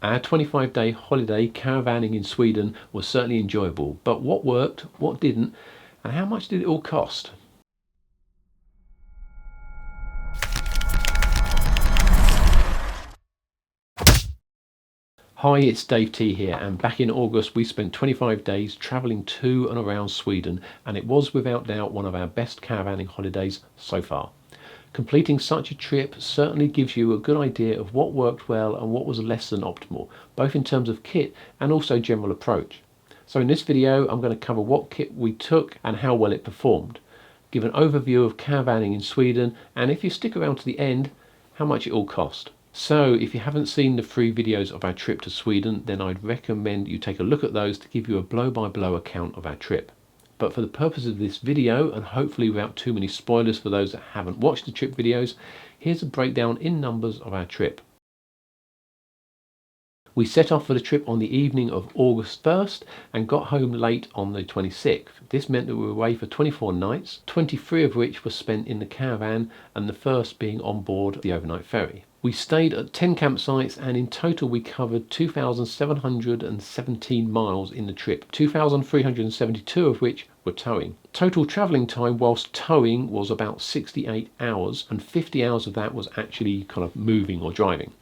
Our 25-day holiday caravanning in Sweden was certainly enjoyable, but what worked, what didn't, and how much did it all cost? Hi, it's Dave T here, and back in August we spent 25 days travelling to and around Sweden, and it was without doubt one of our best caravanning holidays so far. Completing such a trip certainly gives you a good idea of what worked well and what was less than optimal, both in terms of kit and also general approach. So in this video I'm going to cover what kit we took and how well it performed, give an overview of caravanning in Sweden, and if you stick around to the end, how much it all cost. So if you haven't seen the 3 videos of our trip to Sweden, then I'd recommend you take a look at those to give you a blow-by-blow account of our trip. But for the purpose of this video, and hopefully without too many spoilers for those that haven't watched the trip videos, here's a breakdown in numbers of our trip. We set off for the trip on the evening of August 1st and got home late on the 26th. This meant that we were away for 24 nights, 23 of which were spent in the caravan and the first being on board the overnight ferry. We stayed at 10 campsites, and in total we covered 2,717 miles in the trip, 2,372 of which were towing. Total travelling time whilst towing was about 68 hours, and 50 hours of that was actually kind of moving or driving.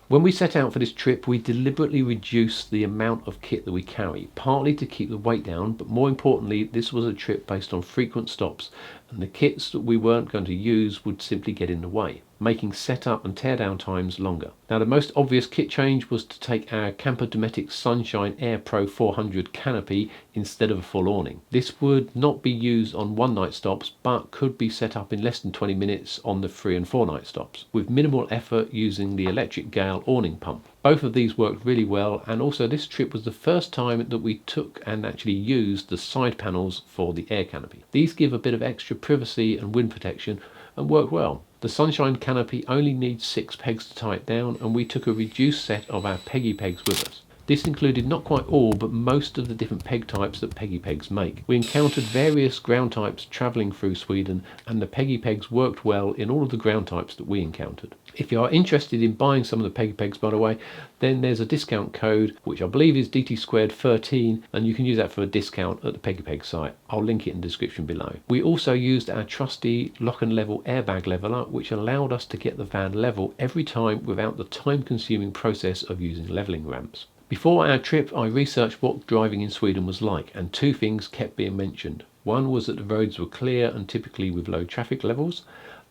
When we set out for this trip, we deliberately reduced the amount of kit that we carry, partly to keep the weight down, but more importantly, this was a trip based on frequent stops, and the kits that we weren't going to use would simply get in the way, making setup and teardown times longer. Now, the most obvious kit change was to take our Camper Dometic Sunshine Air Pro 400 canopy instead of a full awning. This would not be used on one-night stops, but could be set up in less than 20 minutes on the 3 and 4 night stops, with minimal effort using the electric Gale awning pump. Both of these worked really well, and also this trip was the first time that we took and actually used the side panels for the air canopy. These give a bit of extra privacy and wind protection and work well. The Sunshine canopy only needs 6 pegs to tie it down, and we took a reduced set of our Peggy pegs with us. This included not quite all, but most of the different peg types that Peggy pegs make. We encountered various ground types travelling through Sweden, and the Peggy pegs worked well in all of the ground types that we encountered. If you are interested in buying some of the Peggy pegs, by the way, then there's a discount code, which I believe is DT2 13, and you can use that for a discount at the Peggy Peg site. I'll link it in the description below. We also used our trusty lock and level airbag leveler, which allowed us to get the van level every time without the time-consuming process of using levelling ramps. Before our trip, I researched what driving in Sweden was like, and 2 things kept being mentioned. One was that the roads were clear and typically with low traffic levels.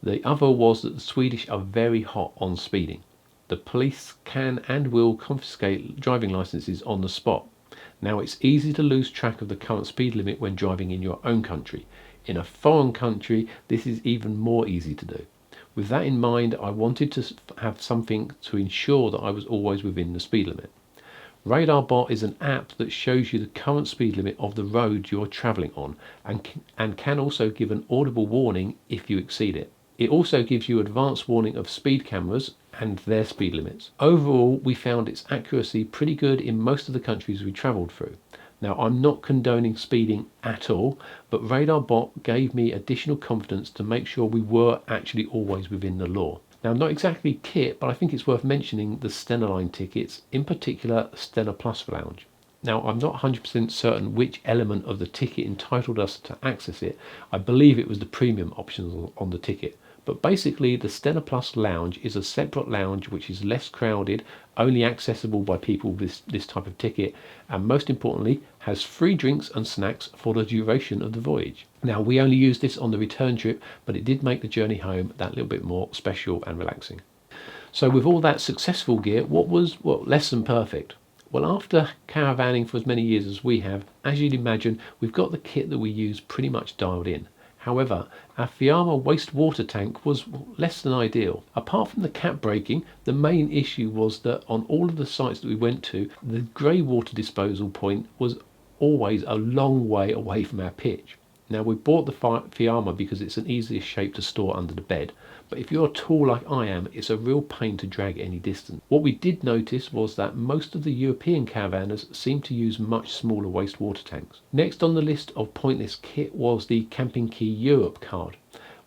The other was that the Swedish are very hot on speeding. The police can and will confiscate driving licenses on the spot. Now, it's easy to lose track of the current speed limit when driving in your own country. In a foreign country, this is even more easy to do. With that in mind, I wanted to have something to ensure that I was always within the speed limit. RadarBot is an app that shows you the current speed limit of the road you're travelling on, and can also give an audible warning if you exceed it. It also gives you advanced warning of speed cameras and their speed limits. Overall, we found its accuracy pretty good in most of the countries we travelled through. Now, I'm not condoning speeding at all, but RadarBot gave me additional confidence to make sure we were actually always within the law. Now, not exactly kit, but I think it's worth mentioning the Stena Line tickets, in particular Stena Plus Lounge. Now, I'm not 100% certain which element of the ticket entitled us to access it. I believe it was the premium options on the ticket. But basically, the Stena Plus Lounge is a separate lounge which is less crowded, only accessible by people with this type of ticket, and most importantly, has free drinks and snacks for the duration of the voyage. Now, we only used this on the return trip, but it did make the journey home that little bit more special and relaxing. So with all that successful gear, what was less than perfect? Well, after caravanning for as many years as we have, as you'd imagine, we've got the kit that we use pretty much dialed in. However, our Fiamma wastewater tank was less than ideal. Apart from the cap breaking, the main issue was that on all of the sites that we went to, the grey water disposal point was always a long way away from our pitch. Now, we bought the Fiamma because it's an easier shape to store under the bed, but if you're tall like I am, it's a real pain to drag any distance. What we did notice was that most of the European caravanners seem to use much smaller wastewater tanks. Next on the list of pointless kit was the Camping Key Europe card.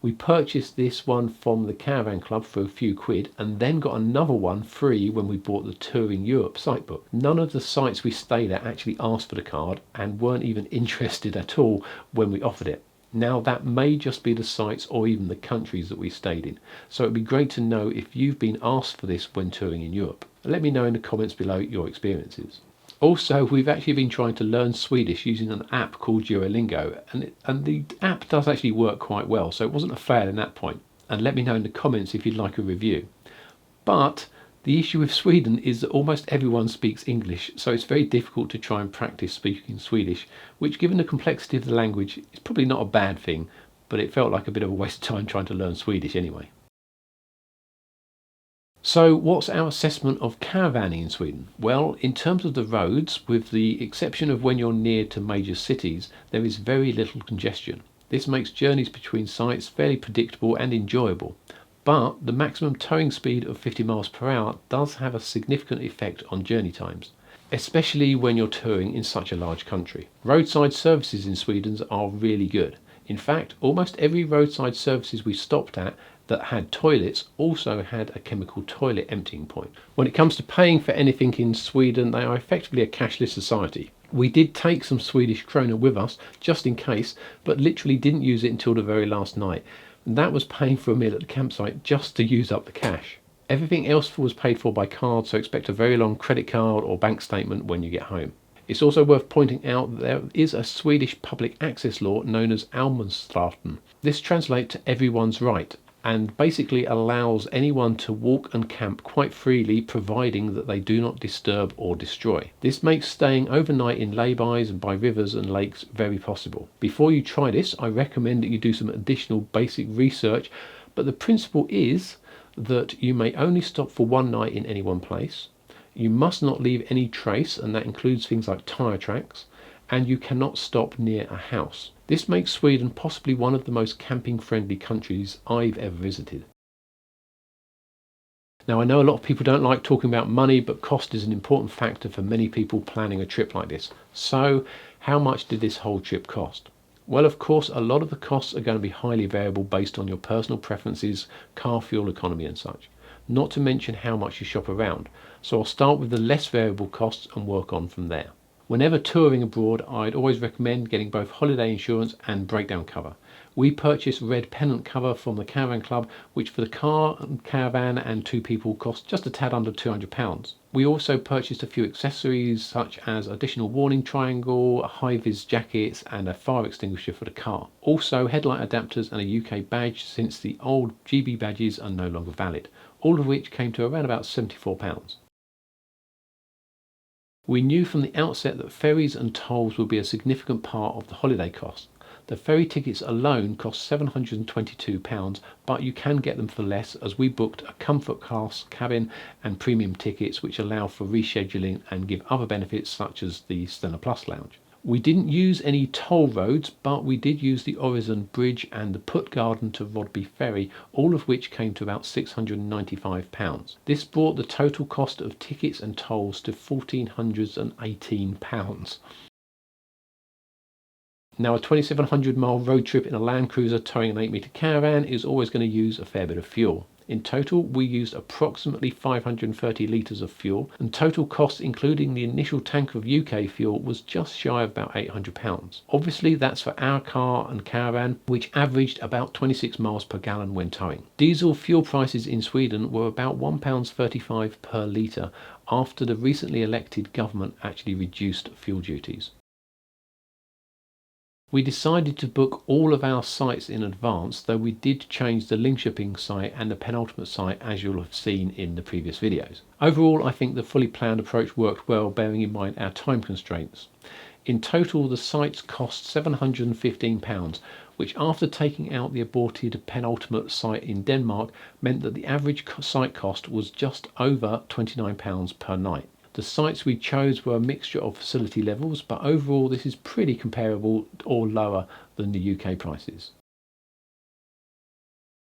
We purchased this one from the Caravan Club for a few quid and then got another one free when we bought the Touring Europe site book. None of the sites we stayed at actually asked for the card and weren't even interested at all when we offered it. Now that may just be the sites or even the countries that we stayed in, so it'd be great to know if you've been asked for this when touring in Europe. Let me know in the comments below your experiences. Also, we've actually been trying to learn Swedish using an app called Duolingo, and the app does actually work quite well, so it wasn't a fail in that point. And let me know in the comments if you'd like a review. But the issue with Sweden is that almost everyone speaks English, so it's very difficult to try and practice speaking Swedish, which, given the complexity of the language, is probably not a bad thing, but it felt like a bit of a waste of time trying to learn Swedish anyway. So what's our assessment of caravanning in Sweden? Well, in terms of the roads, with the exception of when you're near to major cities, there is very little congestion. This makes journeys between sites fairly predictable and enjoyable. But the maximum towing speed of 50 miles per hour does have a significant effect on journey times, especially when you're touring in such a large country. Roadside services in Sweden are really good. In fact, almost every roadside services we stopped at that had toilets also had a chemical toilet emptying point. When it comes to paying for anything in Sweden, they are effectively a cashless society. We did take some Swedish krona with us just in case, but literally didn't use it until the very last night. And that was paying for a meal at the campsite just to use up the cash. Everything else was paid for by card, so expect a very long credit card or bank statement when you get home. It's also worth pointing out that there is a Swedish public access law known as Allemansrätten. This translates to everyone's right and basically allows anyone to walk and camp quite freely, providing that they do not disturb or destroy. This makes staying overnight in laybys and by rivers and lakes very possible. Before you try this, I recommend that you do some additional basic research, but the principle is that you may only stop for one night in any one place. You must not leave any trace, and that includes things like tyre tracks, and you cannot stop near a house. This makes Sweden possibly one of the most camping friendly countries I've ever visited. Now, I know a lot of people don't like talking about money, but cost is an important factor for many people planning a trip like this. So how much did this whole trip cost? Well, of course, a lot of the costs are going to be highly variable based on your personal preferences, car fuel economy and such, not to mention how much you shop around. So I'll start with the less variable costs and work on from there. Whenever touring abroad, I'd always recommend getting both holiday insurance and breakdown cover. We purchased red pennant cover from the Caravan Club, which for the car and caravan and two people cost just a tad under £200. We also purchased a few accessories such as additional warning triangle, a high-vis jacket and a fire extinguisher for the car. Also headlight adapters and a UK badge, since the old GB badges are no longer valid, all of which came to around about £74. We knew from the outset that ferries and tolls would be a significant part of the holiday cost. The ferry tickets alone cost £722, but you can get them for less, as we booked a comfort class cabin and premium tickets which allow for rescheduling and give other benefits such as the Stena Plus lounge. We didn't use any toll roads, but we did use the Öresund Bridge and the Puttgarden to Rodby Ferry, all of which came to about £695. This brought the total cost of tickets and tolls to £1,418. Now, a 2,700 mile road trip in a Land Cruiser towing an 8-metre caravan is always going to use a fair bit of fuel. In total, we used approximately 530 litres of fuel, and total cost, including the initial tank of UK fuel, was just shy of about £800. Obviously, that's for our car and caravan, which averaged about 26 miles per gallon when towing. Diesel fuel prices in Sweden were about £1.35 per litre after the recently elected government actually reduced fuel duties. We decided to book all of our sites in advance, though we did change the Linköping site and the penultimate site, as you'll have seen in the previous videos. Overall, I think the fully planned approach worked well, bearing in mind our time constraints. In total, the sites cost £715, which, after taking out the aborted penultimate site in Denmark, meant that the average site cost was just over £29 per night. The sites we chose were a mixture of facility levels, but overall this is pretty comparable or lower than the UK prices.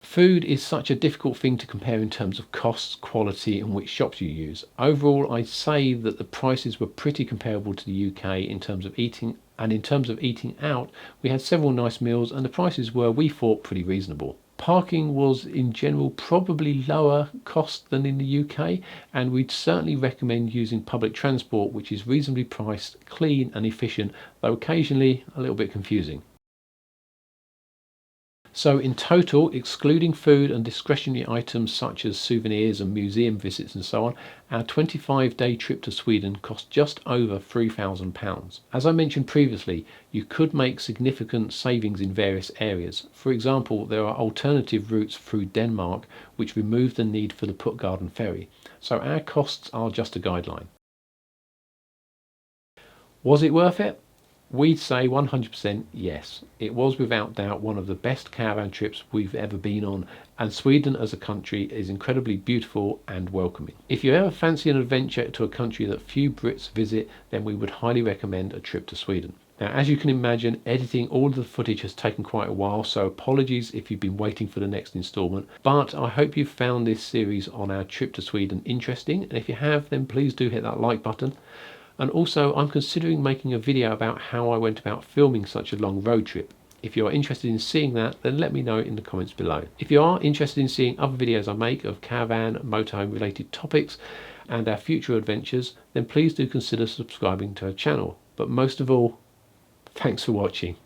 Food is such a difficult thing to compare in terms of costs, quality and which shops you use. Overall, I'd say that the prices were pretty comparable to the UK in terms of eating, and in terms of eating out, we had several nice meals and the prices were, we thought, pretty reasonable. Parking was in general probably lower cost than in the UK, and we'd certainly recommend using public transport, which is reasonably priced, clean and efficient, though occasionally a little bit confusing. So in total, excluding food and discretionary items such as souvenirs and museum visits and so on, our 25-day trip to Sweden cost just over £3,000. As I mentioned previously, you could make significant savings in various areas. For example, there are alternative routes through Denmark which remove the need for the Puttgarden ferry. So our costs are just a guideline. Was it worth it? We'd say 100% yes. It was without doubt one of the best caravan trips we've ever been on, and Sweden as a country is incredibly beautiful and welcoming. If you ever fancy an adventure to a country that few Brits visit, then we would highly recommend a trip to Sweden. Now, as you can imagine, editing all of the footage has taken quite a while, so apologies if you've been waiting for the next instalment, but I hope you've found this series on our trip to Sweden interesting, and if you have, then please do hit that like button. And also, I'm considering making a video about how I went about filming such a long road trip. If you're interested in seeing that, then let me know in the comments below. If you are interested in seeing other videos I make of caravan, motorhome related topics and our future adventures, then please do consider subscribing to our channel. But most of all, thanks for watching.